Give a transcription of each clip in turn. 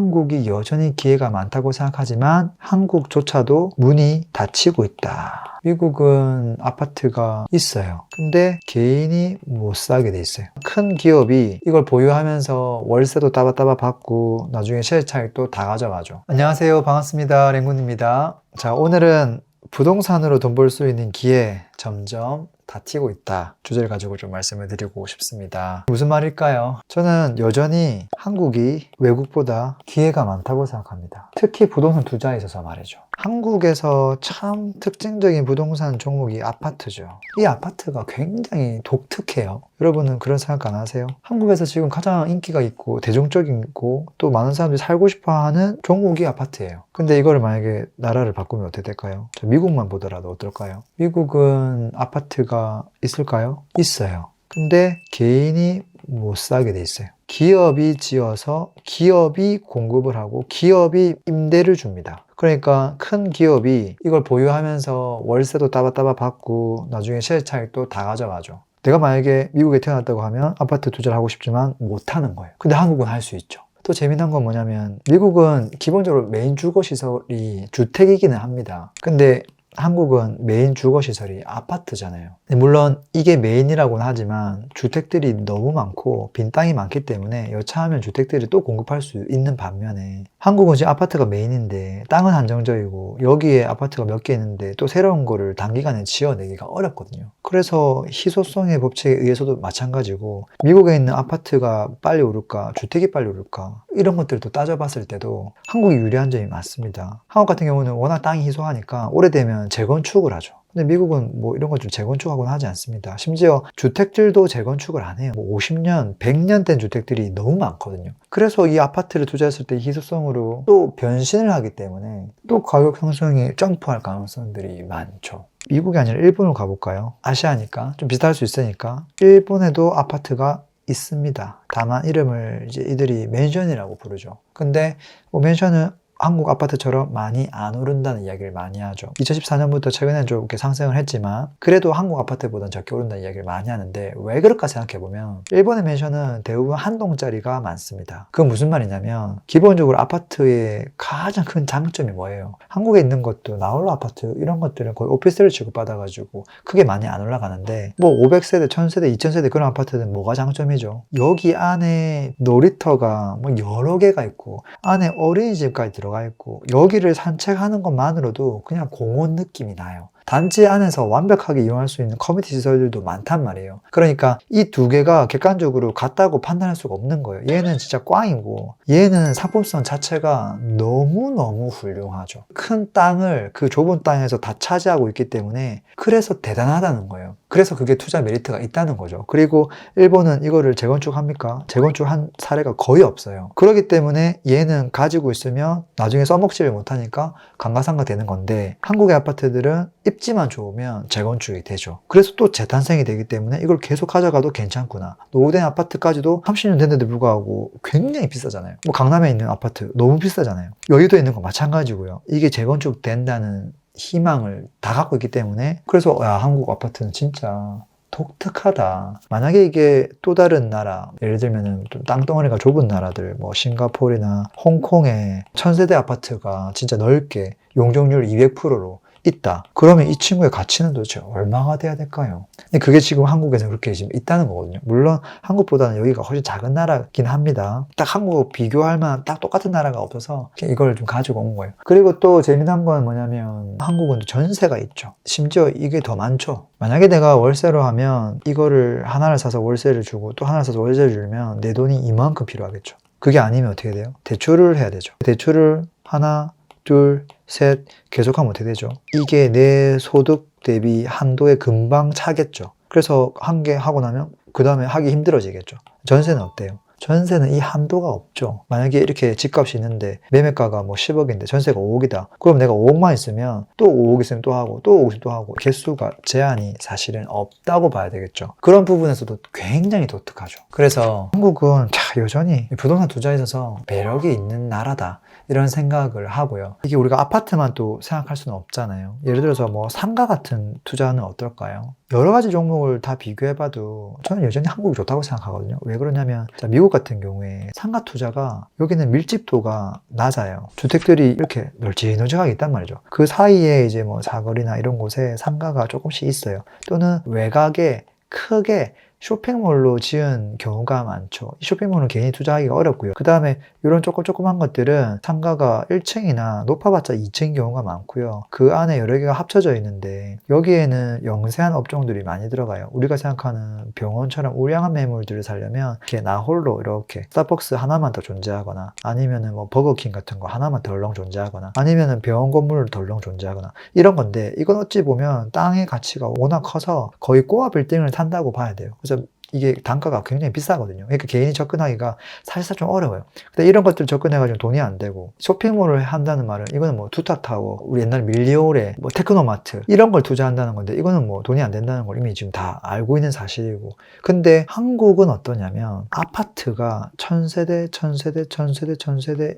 한국이 여전히 기회가 많다고 생각하지만 한국조차도 문이 닫히고 있다. 미국은 아파트가 있어요. 근데 개인이 못 사게 돼 있어요. 큰 기업이 이걸 보유하면서 월세도 따박따박 받고 나중에 시세 차익도 다 가져가죠. 안녕하세요. 반갑습니다. 랭군입니다. 자, 오늘은 부동산으로 돈 벌 수 있는 기회 점점 닫히고 있다 주제를 가지고 좀 말씀을 드리고 싶습니다. 무슨 말일까요? 저는 여전히 한국이 외국보다 기회가 많다고 생각합니다. 특히 부동산 투자에 있어서 말이죠. 한국에서 참 특징적인 부동산 종목이 아파트죠. 이 아파트가 굉장히 독특해요. 여러분은 그런 생각 안 하세요? 한국에서 지금 가장 인기가 있고 대중적이고 또 많은 사람들이 살고 싶어 하는 종목이 아파트예요. 근데 이거를 만약에 나라를 바꾸면 어떻게 될까요? 미국만 보더라도 어떨까요? 미국은 아파트가 있을까요? 있어요. 근데 개인이 못 사게 돼 있어요. 기업이 지어서 기업이 공급을 하고 기업이 임대를 줍니다. 그러니까 큰 기업이 이걸 보유하면서 월세도 따박따박 받고 나중에 시세 차익도 다 가져가죠. 내가 만약에 미국에 태어났다고 하면 아파트 투자를 하고 싶지만 못하는 거예요. 근데 한국은 할 수 있죠. 또 재미난 건 뭐냐면 미국은 기본적으로 메인 주거시설이 주택이기는 합니다. 근데 한국은 메인 주거시설이 아파트잖아요. 물론 이게 메인이라고는 하지만 주택들이 너무 많고 빈 땅이 많기 때문에 여차하면 주택들을 또 공급할 수 있는 반면에 한국은 지금 아파트가 메인인데 땅은 한정적이고 여기에 아파트가 몇 개 있는데 또 새로운 거를 단기간에 지어내기가 어렵거든요. 그래서 희소성의 법칙에 의해서도 마찬가지고 미국에 있는 아파트가 빨리 오를까 주택이 빨리 오를까 이런 것들도 따져봤을 때도 한국이 유리한 점이 많습니다. 한국 같은 경우는 워낙 땅이 희소하니까 오래되면 재건축을 하죠. 근데 미국은 뭐 이런 걸 좀 재건축하고는 하지 않습니다. 심지어 주택들도 재건축을 안 해요. 뭐 50년, 100년 된 주택들이 너무 많거든요. 그래서 이 아파트를 투자했을 때 희소성으로 또 변신을 하기 때문에 또 가격 상승이 점프할 가능성들이 많죠. 미국이 아니라 일본으로 가볼까요? 아시아니까 좀 비슷할 수 있으니까 일본에도 아파트가 있습니다. 다만 이름을 이제 이들이 맨션이라고 부르죠. 근데 뭐 맨션은 한국 아파트처럼 많이 안 오른다는 이야기를 많이 하죠. 2014년부터 최근에 좀 이렇게 상승을 했지만 그래도 한국 아파트보다는 적게 오른다는 이야기를 많이 하는데 왜 그럴까 생각해보면 일본의 맨션은 대부분 한 동짜리가 많습니다. 그건 무슨 말이냐면 기본적으로 아파트의 가장 큰 장점이 뭐예요? 한국에 있는 것도 나홀로 아파트 이런 것들은 거의 오피스를 취급받아가지고 크게 많이 안 올라가는데 뭐 500세대, 1000세대, 2000세대 그런 아파트는 뭐가 장점이죠? 여기 안에 놀이터가 뭐 여러 개가 있고 안에 어린이집까지 들어가 있고 여기를 산책하는 것만으로도 그냥 공원 느낌이 나요. 단지 안에서 완벽하게 이용할 수 있는 커뮤니티 시설들도 많단 말이에요. 그러니까 이 두 개가 객관적으로 같다고 판단할 수가 없는 거예요. 얘는 진짜 꽝이고 얘는 상품성 자체가 너무너무 훌륭하죠. 큰 땅을 그 좁은 땅에서 다 차지하고 있기 때문에 그래서 대단하다는 거예요. 그래서 그게 투자 메리트가 있다는 거죠. 그리고 일본은 이거를 재건축합니까? 재건축한 사례가 거의 없어요. 그렇기 때문에 얘는 가지고 있으면 나중에 써먹지를 못하니까 감가상각 되는 건데 한국의 아파트들은 입지만 좋으면 재건축이 되죠. 그래서 또 재탄생이 되기 때문에 이걸 계속 가져가도 괜찮구나. 노후된 아파트까지도 30년 됐는데 불구하고 굉장히 비싸잖아요. 뭐 강남에 있는 아파트 너무 비싸잖아요. 여의도에 있는 건 마찬가지고요. 이게 재건축 된다는 희망을 다 갖고 있기 때문에 그래서 야, 한국 아파트는 진짜 독특하다. 만약에 이게 또 다른 나라, 예를 들면은 좀 땅덩어리가 좁은 나라들, 뭐 싱가포르나 홍콩에 1000세대 아파트가 진짜 넓게 용적률 200%로 있다. 그러면 이 친구의 가치는 도대체 얼마가 돼야 될까요? 근데 그게 지금 한국에서 그렇게 지금 있다는 거거든요. 물론 한국보다는 여기가 훨씬 작은 나라긴 합니다. 딱 한국 비교할 만한 딱 똑같은 나라가 없어서 이걸 좀 가지고 온 거예요. 그리고 또 재미난 건 뭐냐면 한국은 전세가 있죠. 심지어 이게 더 많죠. 만약에 내가 월세로 하면 이거를 하나를 사서 월세를 주고 또 하나를 사서 월세를 주면 내 돈이 이만큼 필요하겠죠. 그게 아니면 어떻게 돼요? 대출을 해야 되죠. 대출을 하나, 둘, 셋 계속하면 어떻게 되죠? 이게 내 소득 대비 한도에 금방 차겠죠. 그래서 한 개 하고 나면 그 다음에 하기 힘들어지겠죠. 전세는 어때요? 전세는 이 한도가 없죠. 만약에 이렇게 집값이 있는데 매매가가 뭐 10억인데 전세가 5억이다. 그럼 내가 5억만 있으면 또 5억 있으면 또 하고 또 5억 있으면 또 하고 개수가 제한이 사실은 없다고 봐야 되겠죠. 그런 부분에서도 굉장히 독특하죠. 그래서 한국은 여전히 부동산 투자에 있어서 매력이 있는 나라다. 이런 생각을 하고요. 이게 우리가 아파트만 또 생각할 수는 없잖아요. 예를 들어서 뭐 상가 같은 투자는 어떨까요? 여러 가지 종목을 다 비교해봐도 저는 여전히 한국이 좋다고 생각하거든요. 왜 그러냐면 미국 미국 같은 경우에 상가 투자가 여기는 밀집도가 낮아요. 주택들이 이렇게 널찍널찍하게 있단 말이죠. 그 사이에 이제 뭐 사거리나 이런 곳에 상가가 조금씩 있어요. 또는 외곽에 크게 쇼핑몰로 지은 경우가 많죠. 이 쇼핑몰은 개인이 투자하기가 어렵고요. 그 다음에 이런 조그만 것들은 상가가 1층이나 높아봤자 2층인 경우가 많고요. 그 안에 여러 개가 합쳐져 있는데 여기에는 영세한 업종들이 많이 들어가요. 우리가 생각하는 병원처럼 우량한 매물들을 사려면 이렇게 나홀로 이렇게 스타벅스 하나만 더 존재하거나 아니면은 뭐 버거킹 같은 거 하나만 덜렁 존재하거나 아니면은 병원 건물 덜렁 존재하거나 이런 건데 이건 어찌 보면 땅의 가치가 워낙 커서 거의 꼬아 빌딩을 산다고 봐야 돼요. 그래서 이게 단가가 굉장히 비싸거든요. 그러니까 개인이 접근하기가 사실상 좀 어려워요. 근데 이런 것들 접근해가지고 돈이 안 되고 쇼핑몰을 한다는 말은 이거는 뭐 투타타워, 우리 옛날 밀리오레, 뭐 테크노마트 이런 걸 투자한다는 건데 이거는 뭐 돈이 안 된다는 걸 이미 지금 다 알고 있는 사실이고 근데 한국은 어떠냐면 아파트가 1000세대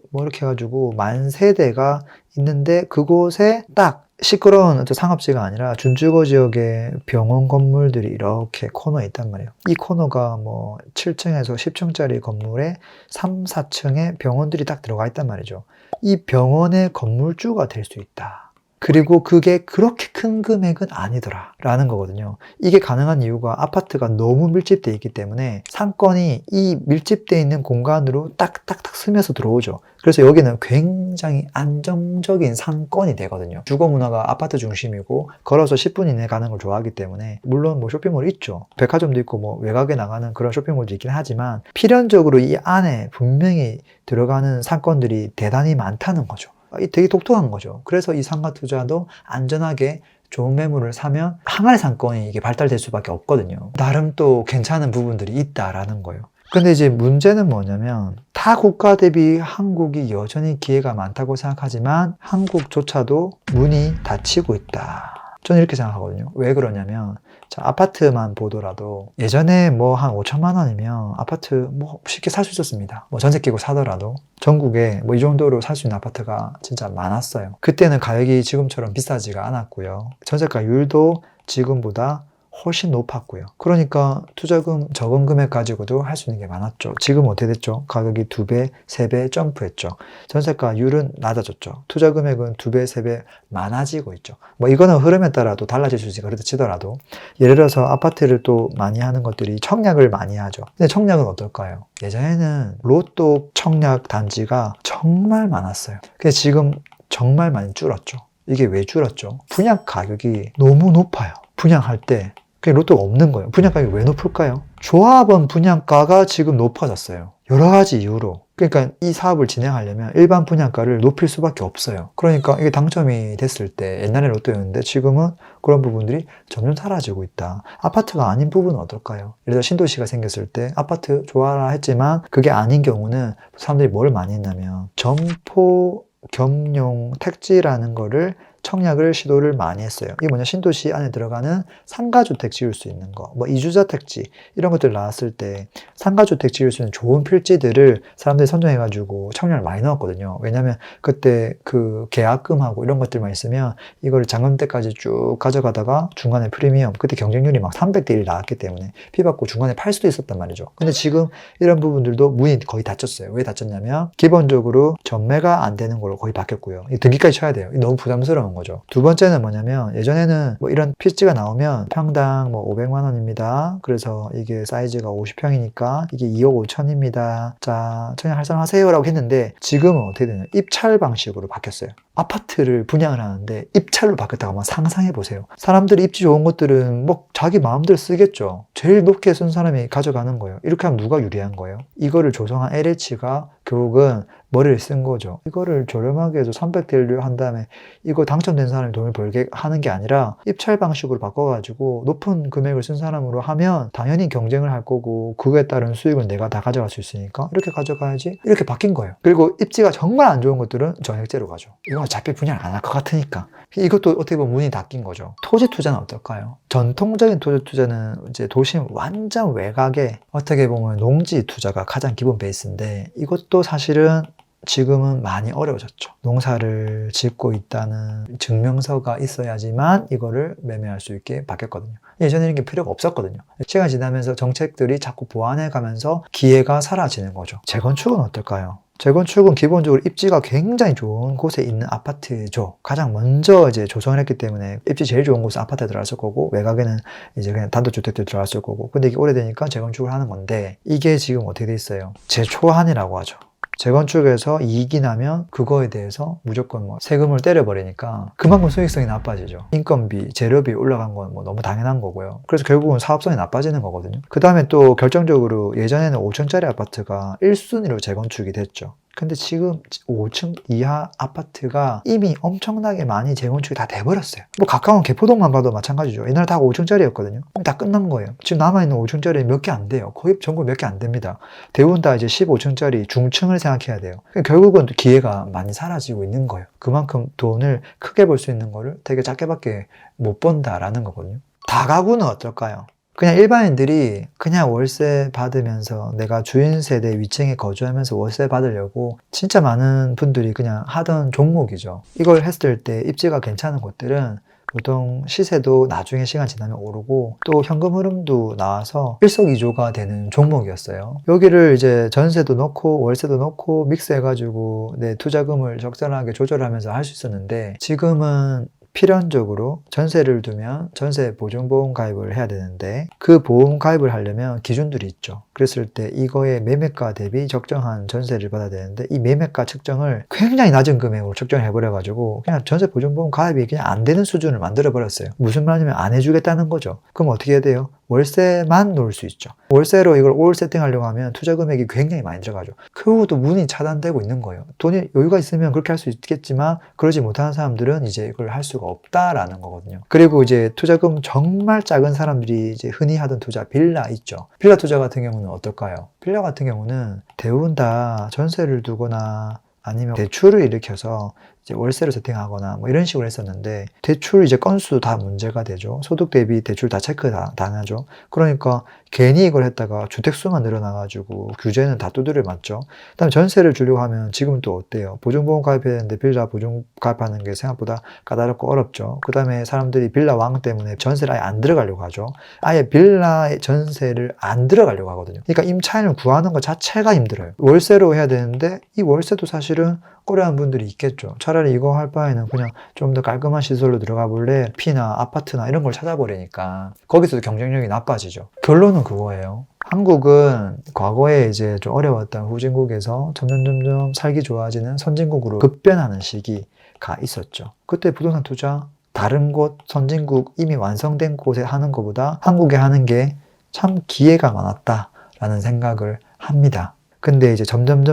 뭐 이렇게 해가지고 10,000세대가 있는데 그곳에 딱 시끄러운 어떤 상업지가 아니라 준주거 지역의 병원 건물들이 이렇게 코너에 있단 말이에요. 이 코너가 뭐 7층에서 10층짜리 건물에 3, 4층에 병원들이 딱 들어가 있단 말이죠. 이 병원의 건물주가 될 수 있다. 그리고 그게 그렇게 큰 금액은 아니더라 라는 거거든요. 이게 가능한 이유가 아파트가 너무 밀집되어 있기 때문에 상권이 이 밀집되어 있는 공간으로 딱딱딱 스며서 들어오죠. 그래서 여기는 굉장히 안정적인 상권이 되거든요. 주거 문화가 아파트 중심이고 걸어서 10분 이내에 가는 걸 좋아하기 때문에 물론 뭐 쇼핑몰 있죠. 백화점도 있고 뭐 외곽에 나가는 그런 쇼핑몰도 있긴 하지만 필연적으로 이 안에 분명히 들어가는 상권들이 대단히 많다는 거죠. 되게 독특한 거죠. 그래서 이 상가 투자도 안전하게 좋은 매물을 사면 항아리 상권이 이게 발달될 수밖에 없거든요. 나름 또 괜찮은 부분들이 있다라는 거예요. 근데 이제 문제는 뭐냐면 타 국가 대비 한국이 여전히 기회가 많다고 생각하지만 한국조차도 문이 닫히고 있다. 저는 이렇게 생각하거든요. 왜 그러냐면 자, 아파트만 보더라도 예전에 뭐 한 5천만 원이면 아파트 뭐 쉽게 살 수 있었습니다. 뭐 전세 끼고 사더라도 전국에 뭐 이 정도로 살 수 있는 아파트가 진짜 많았어요. 그때는 가격이 지금처럼 비싸지가 않았고요. 전세가율도 지금보다 훨씬 높았고요. 그러니까 투자금 적은 금액 가지고도 할 수 있는 게 많았죠. 지금 어떻게 됐죠? 가격이 2배, 3배 점프했죠. 전세가율은 낮아졌죠. 투자 금액은 2배, 3배 많아지고 있죠. 뭐 이거는 흐름에 따라 또 달라질 수 있으니까 그렇다 치더라도 예를 들어서 아파트를 또 많이 하는 것들이 청약을 많이 하죠. 근데 청약은 어떨까요? 예전에는 로또 청약 단지가 정말 많았어요. 근데 지금 정말 많이 줄었죠. 이게 왜 줄었죠? 분양 가격이 너무 높아요. 분양할 때 그게 로또가 없는 거예요. 분양가격이 왜 높을까요? 조합원 분양가가 지금 높아졌어요. 여러 가지 이유로. 그러니까 이 사업을 진행하려면 일반 분양가를 높일 수밖에 없어요. 그러니까 이게 당첨이 됐을 때 옛날에 로또였는데 지금은 그런 부분들이 점점 사라지고 있다. 아파트가 아닌 부분은 어떨까요? 예를 들어 신도시가 생겼을 때 아파트 좋아라 했지만 그게 아닌 경우는 사람들이 뭘 많이 했냐면 점포 겸용 택지라는 거를 청약을 시도를 많이 했어요. 이게 뭐냐, 신도시 안에 들어가는 상가주택 지을 수 있는 거, 뭐 이주자 택지 이런 것들 나왔을 때 상가주택 지을 수 있는 좋은 필지들을 사람들이 선정해가지고 청약을 많이 넣었거든요. 왜냐하면 그때 그 계약금하고 이런 것들만 있으면 이걸 잔금 때까지 쭉 가져가다가 중간에 프리미엄, 그때 경쟁률이 막 300대 1 나왔기 때문에 피받고 중간에 팔 수도 있었단 말이죠. 근데 지금 이런 부분들도 문이 거의 닫혔어요. 왜 닫혔냐면 기본적으로 전매가 안 되는 걸로 거의 바뀌었고요. 등기까지 쳐야 돼요. 너무 부담스러운 거죠. 두 번째는 뭐냐면 예전에는 뭐 이런 필지가 나오면 평당 뭐 500만 원입니다. 그래서 이게 사이즈가 50평이니까 이게 2억 5천입니다. 자, 청약 활성화하세요 라고 했는데 지금은 어떻게 되냐, 입찰 방식으로 바뀌었어요. 아파트를 분양을 하는데 입찰로 바뀌었다고 한번 상상해 보세요. 사람들이 입지 좋은 것들은 뭐 자기 마음대로 쓰겠죠. 제일 높게 쓴 사람이 가져가는 거예요. 이렇게 하면 누가 유리한 거예요? 이거를 조성한 LH가 결국은 머리를 쓴 거죠. 이거를 저렴하게 해서 300대를 한 다음에 이거 당첨된 사람이 돈을 벌게 하는 게 아니라 입찰 방식으로 바꿔가지고 높은 금액을 쓴 사람으로 하면 당연히 경쟁을 할 거고 그거에 따른 수익은 내가 다 가져갈 수 있으니까 이렇게 가져가야지, 이렇게 바뀐 거예요. 그리고 입지가 정말 안 좋은 것들은 전액제로 가죠. 이거 어차피 분양을 안 할 것 같으니까. 이것도 어떻게 보면 문이 닫힌 거죠. 토지 투자는 어떨까요? 전통적인 토지 투자는 이제 도심 완전 외곽에 어떻게 보면 농지 투자가 가장 기본 베이스인데 이것도 사실은 지금은 많이 어려워졌죠. 농사를 짓고 있다는 증명서가 있어야지만 이거를 매매할 수 있게 바뀌었거든요. 예전에는 이게 필요가 없었거든요. 시간이 지나면서 정책들이 자꾸 보완해 가면서 기회가 사라지는 거죠. 재건축은 어떨까요? 재건축은 기본적으로 입지가 굉장히 좋은 곳에 있는 아파트죠. 가장 먼저 이제 조성을 했기 때문에 입지 제일 좋은 곳은 아파트에 들어갔을 거고, 외곽에는 이제 그냥 단독주택들 들어갔을 거고, 근데 이게 오래되니까 재건축을 하는 건데, 이게 지금 어떻게 돼 있어요? 재초안이라고 하죠. 재건축에서 이익이 나면 그거에 대해서 무조건 뭐 세금을 때려버리니까 그만큼 수익성이 나빠지죠. 인건비, 재료비 올라간 건 뭐 너무 당연한 거고요. 그래서 결국은 사업성이 나빠지는 거거든요. 그 다음에 또 결정적으로 예전에는 5층짜리 아파트가 1순위로 재건축이 됐죠. 근데 지금 5층 이하 아파트가 이미 엄청나게 많이 재건축이 다 돼버렸어요. 뭐 가까운 개포동만 봐도 마찬가지죠. 옛날에 다 5층짜리였거든요. 다 끝난 거예요. 지금 남아있는 5층짜리 몇 개 안 돼요. 거의 전국 몇 개 안 됩니다. 대부분 다 이제 15층짜리 중층을 생각해야 돼요. 결국은 기회가 많이 사라지고 있는 거예요. 그만큼 돈을 크게 벌 수 있는 거를 되게 작게밖에 못 번다라는 거거든요. 다가구는 어떨까요? 그냥 일반인들이 그냥 월세 받으면서 내가 주인 세대 위층에 거주하면서 월세 받으려고 진짜 많은 분들이 그냥 하던 종목이죠. 이걸 했을 때 입지가 괜찮은 곳들은 보통 시세도 나중에 시간 지나면 오르고 또 현금 흐름도 나와서 일석이조가 되는 종목이었어요. 여기를 이제 전세도 넣고 월세도 넣고 믹스해가지고 내 투자금을 적절하게 조절하면서 할 수 있었는데, 지금은 필연적으로 전세를 두면 전세 보증보험 가입을 해야 되는데, 그 보험 가입을 하려면 기준들이 있죠. 그랬을 때 이거의 매매가 대비 적정한 전세를 받아야 되는데, 이 매매가 측정을 굉장히 낮은 금액으로 측정을 해버려가지고 그냥 전세 보증보험 가입이 그냥 안 되는 수준을 만들어버렸어요. 무슨 말이냐면 안 해주겠다는 거죠. 그럼 어떻게 해야 돼요? 월세만 놓을 수 있죠. 월세로 이걸 올 세팅하려고 하면 투자 금액이 굉장히 많이 들어가죠. 그것도 문이 차단되고 있는 거예요. 돈이 여유가 있으면 그렇게 할 수 있겠지만 그러지 못하는 사람들은 이제 이걸 할 수가 없다라는 거거든요. 그리고 이제 투자금 정말 작은 사람들이 이제 흔히 하던 투자, 빌라 있죠. 빌라 투자 같은 경우는 어떨까요? 빌라 같은 경우는 대부분 다 전세를 두거나 아니면 대출을 일으켜서 이제 월세로 세팅하거나 뭐 이런 식으로 했었는데, 대출 이제 건수도 다 문제가 되죠. 소득 대비 대출 다 체크 당하죠. 그러니까 괜히 이걸 했다가 주택수만 늘어나가지고 규제는 다 두드려 맞죠. 그 다음에 전세를 주려고 하면 지금 또 어때요? 보증보험 가입해야 되는데 빌라 보증 가입하는 게 생각보다 까다롭고 어렵죠. 그 다음에 사람들이 빌라 왕 때문에 전세를 아예 안 들어가려고 하죠. 아예 빌라의 전세를 안 들어가려고 하거든요. 그러니까 임차인을 구하는 것 자체가 힘들어요. 월세로 해야 되는데 이 월세도 사실은 꺼려하는 분들이 있겠죠. 차라리 이거 할 바에는 그냥 좀 더 깔끔한 시설로 들어가 볼래? P나 아파트나 이런 걸 찾아버리니까 거기서도 경쟁력이 나빠지죠. 결론은 그거예요. 한국은 과거에 이제 좀 어려웠던 후진국에서 점점 살기 좋아지는 선진국으로 급변하는 시기가 있었죠. 그때 부동산 투자 다른 곳 선진국 이미 완성된 곳에 하는 것보다 한국에 하는 게 참 기회가 많았다라는 생각을 합니다. 근데 이제 점점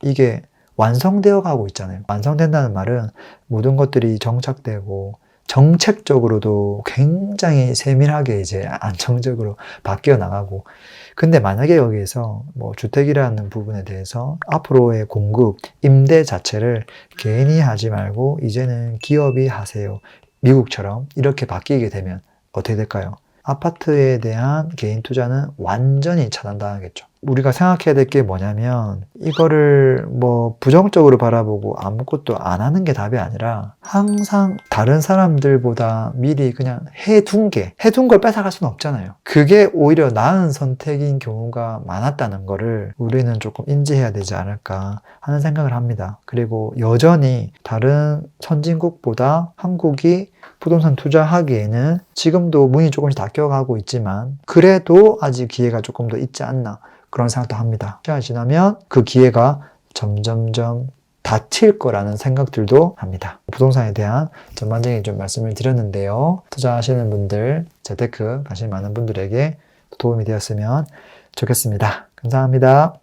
이게 완성되어 가고 있잖아요. 완성된다는 말은 모든 것들이 정착되고 정책적으로도 굉장히 세밀하게 이제 안정적으로 바뀌어 나가고, 근데 만약에 여기에서 뭐 주택이라는 부분에 대해서 앞으로의 공급, 임대 자체를 개인이 하지 말고 이제는 기업이 하세요, 미국처럼 이렇게 바뀌게 되면 어떻게 될까요? 아파트에 대한 개인 투자는 완전히 차단당하겠죠. 우리가 생각해야 될 게 뭐냐면, 이거를 뭐 부정적으로 바라보고 아무것도 안 하는 게 답이 아니라 항상 다른 사람들보다 미리 그냥 해둔 걸 뺏어갈 수는 없잖아요. 그게 오히려 나은 선택인 경우가 많았다는 거를 우리는 조금 인지해야 되지 않을까 하는 생각을 합니다. 그리고 여전히 다른 선진국보다 한국이 부동산 투자하기에는 지금도 문이 조금씩 닫혀가고 있지만 그래도 아직 기회가 조금 더 있지 않나, 그런 생각도 합니다. 시간이 지나면 그 기회가 점점점 닫힐 거라는 생각들도 합니다. 부동산에 대한 전반적인 좀 말씀을 드렸는데요. 투자하시는 분들, 재테크 관심 많은 분들에게 도움이 되었으면 좋겠습니다. 감사합니다.